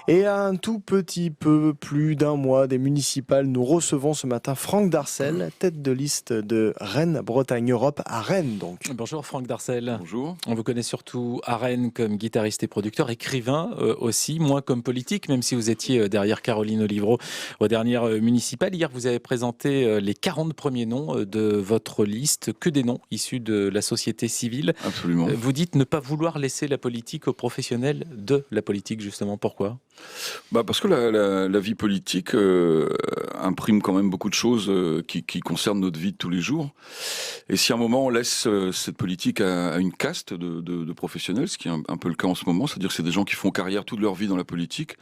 Et à un tout petit peu plus d'un mois des municipales, nous recevons ce matin Franck Darcel, tête de liste de Rennes Bretagne Europe à Rennes donc. Bonjour Franck Darcel. Bonjour. On vous connaît surtout à Rennes comme guitariste et producteur, écrivain aussi, moins comme politique, même si vous étiez derrière Caroline Olivreau aux dernières municipales. Hier, vous avez présenté les 40 premiers noms de votre liste, que des noms issus de la société civile. Absolument. Vous dites ne pas vouloir laisser la politique aux professionnels de la politique, justement. Pourquoi ? Parce que la vie politique imprime quand même beaucoup de choses qui concernent notre vie de tous les jours. Et si à un moment on laisse cette politique à une caste de professionnels, ce qui est un peu le cas en ce moment, c'est-à-dire que c'est des gens qui font carrière toute leur vie dans la politique,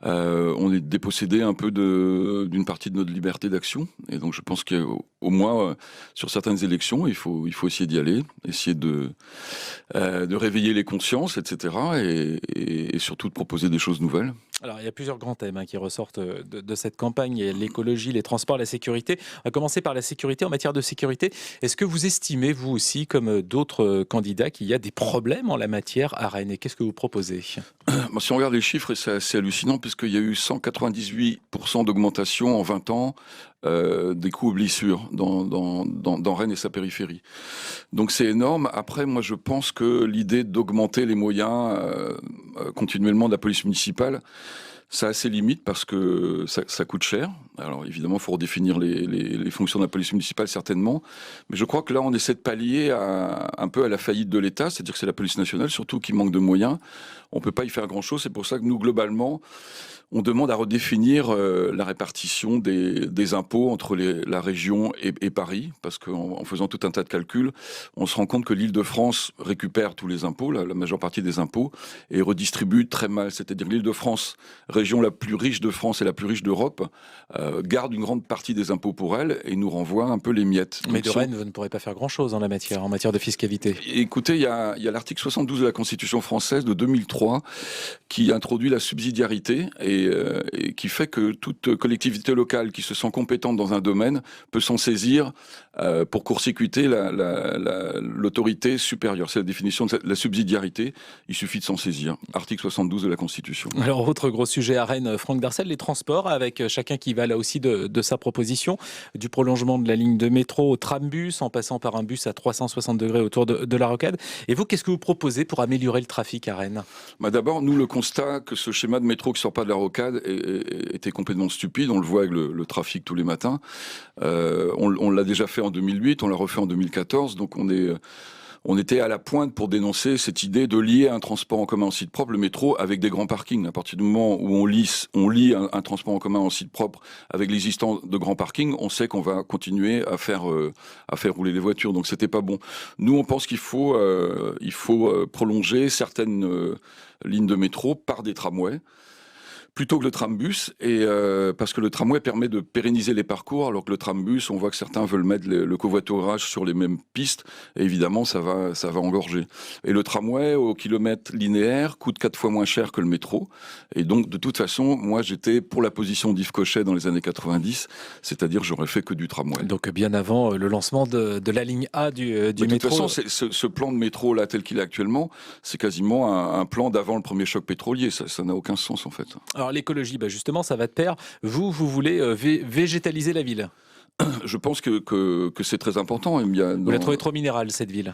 on est dépossédé un peu d'une partie de notre liberté d'action. Et donc je pense qu'au moins sur certaines élections, il faut essayer d'y aller, essayer de réveiller les consciences, etc. Et surtout de proposer des choses nouvelles. Alors, il y a plusieurs grands thèmes qui ressortent de cette campagne. Il y a l'écologie, les transports, la sécurité. On va commencer par la sécurité. En matière de sécurité, est-ce que vous estimez, vous aussi, comme d'autres candidats, qu'il y a des problèmes en la matière à Rennes ? Et qu'est-ce que vous proposez ? Si on regarde les chiffres, c'est assez hallucinant puisqu'il y a eu 198% d'augmentation en 20 ans des coûts aux blessures dans Rennes et sa périphérie. Donc c'est énorme. Après, moi je pense que l'idée d'augmenter les moyens continuellement de la police municipale, ça a ses limites parce que ça coûte cher. Alors évidemment, il faut redéfinir les fonctions de la police municipale certainement, mais je crois que là, on essaie de pallier un peu à la faillite de l'État, c'est-à-dire que c'est la police nationale surtout qui manque de moyens. On peut pas y faire grand-chose, c'est pour ça que nous, globalement, on demande à redéfinir la répartition des impôts entre la région et Paris, parce qu'en faisant tout un tas de calculs, on se rend compte que l'Île-de-France récupère tous les impôts, la majeure partie des impôts, et redistribue très mal. C'est-à-dire l'Île-de-France, région la plus riche de France et la plus riche d'Europe, garde une grande partie des impôts pour elle et nous renvoie un peu les miettes. Mais de Rennes, vous ne pourrez pas faire grand-chose en matière de fiscalité. Écoutez, il y a l'article 72 de la Constitution française de 2003 qui introduit la subsidiarité et qui fait que toute collectivité locale qui se sent compétente dans un domaine peut s'en saisir pour court-circuiter l'autorité supérieure. C'est la définition de la subsidiarité. Il suffit de s'en saisir. Article 72 de la Constitution. Alors, autre gros sujet à Rennes, Franck Darcel, les transports, avec chacun qui va là aussi de sa proposition, du prolongement de la ligne de métro au trambus, en passant par un bus à 360 degrés autour de la rocade. Et vous, qu'est-ce que vous proposez pour améliorer le trafic à Rennes ? D'abord, nous, le constat que ce schéma de métro qui sort pas de la rocade était complètement stupide. On le voit avec le trafic tous les matins. On l'a déjà fait en 2008, on l'a refait en 2014. Donc on était à la pointe pour dénoncer cette idée de lier un transport en commun en site propre, le métro, avec des grands parkings. À partir du moment où on lie un transport en commun en site propre avec l'existence de grands parkings, on sait qu'on va continuer à faire rouler les voitures. Donc c'était pas bon. Nous, on pense qu'il faut prolonger certaines lignes de métro par des tramways, plutôt que le trambus, parce que le tramway permet de pérenniser les parcours, alors que le trambus, on voit que certains veulent mettre le covoiturage sur les mêmes pistes, et évidemment, ça va engorger. Et le tramway, au kilomètre linéaire, coûte 4 fois moins cher que le métro, et donc, de toute façon, moi, j'étais pour la position d'Yves Cochet dans les années 90, c'est-à-dire j'aurais fait que du tramway. Donc, bien avant le lancement de la ligne A du métro. De toute façon, ce plan de métro, là, tel qu'il est actuellement, c'est quasiment un plan d'avant le premier choc pétrolier, ça n'a aucun sens, en fait. Alors l'écologie, justement, ça va de pair. Vous voulez végétaliser la ville ? Je pense que c'est très important. Vous la trouvez trop minérale, cette ville ?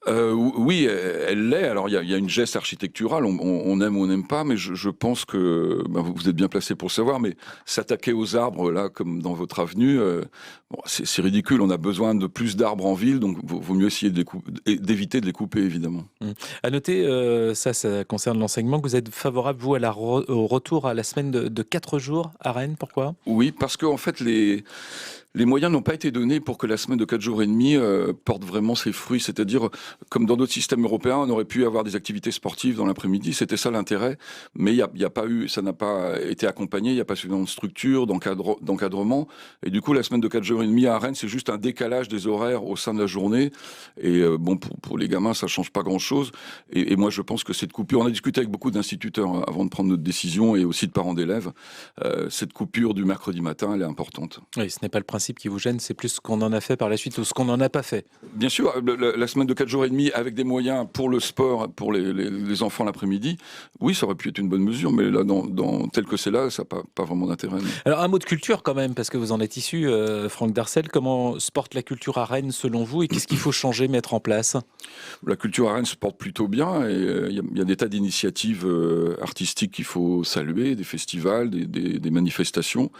Oui, elle l'est. Alors il y a une geste architecturale, on aime ou on n'aime pas, mais je pense que vous êtes bien placé pour le savoir, mais s'attaquer aux arbres, là, comme dans votre avenue, c'est ridicule. On a besoin de plus d'arbres en ville, donc vaut mieux essayer d'éviter de les couper, évidemment. À noter, ça concerne l'enseignement, que vous êtes favorable, vous, au retour à la semaine de 4 jours à Rennes. Pourquoi ? Oui, parce qu'en fait, les moyens n'ont pas été donnés pour que la semaine de 4 jours et demi porte vraiment ses fruits. C'est-à-dire, comme dans d'autres systèmes européens, on aurait pu avoir des activités sportives dans l'après-midi. C'était ça l'intérêt. Mais il y a pas eu, ça n'a pas été accompagné. Il n'y a pas suffisamment de structure, d'encadrement. Et du coup, la semaine de 4 jours et demi à Rennes, c'est juste un décalage des horaires au sein de la journée. Et pour les gamins, ça change pas grand-chose. Et moi, je pense que cette coupure, on a discuté avec beaucoup d'instituteurs avant de prendre notre décision et aussi de parents d'élèves. Cette coupure du mercredi matin, elle est importante. Oui, ce n'est pas le principe principe qui vous gêne, c'est plus ce qu'on en a fait par la suite ou ce qu'on n'en a pas fait. Bien sûr, la semaine de 4 jours et demi avec des moyens pour le sport, pour les enfants l'après-midi, oui, ça aurait pu être une bonne mesure, mais là, tel que c'est là, ça n'a pas vraiment d'intérêt. Non. Alors un mot de culture quand même, parce que vous en êtes issu, Franck Darcel. Comment se porte la culture à Rennes selon vous et qu'est-ce qu'il faut changer, mettre en place ? La culture à Rennes se porte plutôt bien et il y a des tas d'initiatives artistiques qu'il faut saluer, des festivals, des manifestations.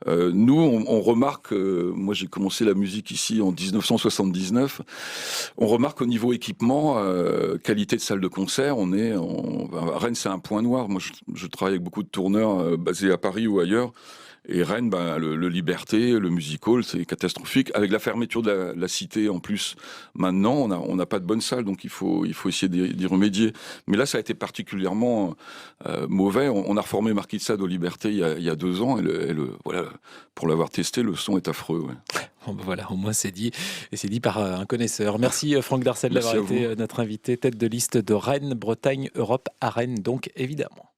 Nous, on remarque, moi j'ai commencé la musique ici en 1979, on remarque au niveau équipement, qualité de salle de concert, Rennes c'est un point noir. Moi je travaille avec beaucoup de tourneurs basés à Paris ou ailleurs. Et Rennes, le Liberté, le Music Hall, c'est catastrophique. Avec la fermeture de la cité en plus, maintenant, on n'a pas de bonne salle, donc il faut essayer d'y remédier. Mais là, ça a été particulièrement mauvais. On a reformé Marquis de Sade au Liberté il y a 2 ans, voilà, pour l'avoir testé, le son est affreux. Ouais. Bon, voilà, au moins c'est dit, et c'est dit par un connaisseur. Merci Franck Darcel d'avoir été notre invité, tête de liste de Rennes, Bretagne, Europe à Rennes, donc évidemment.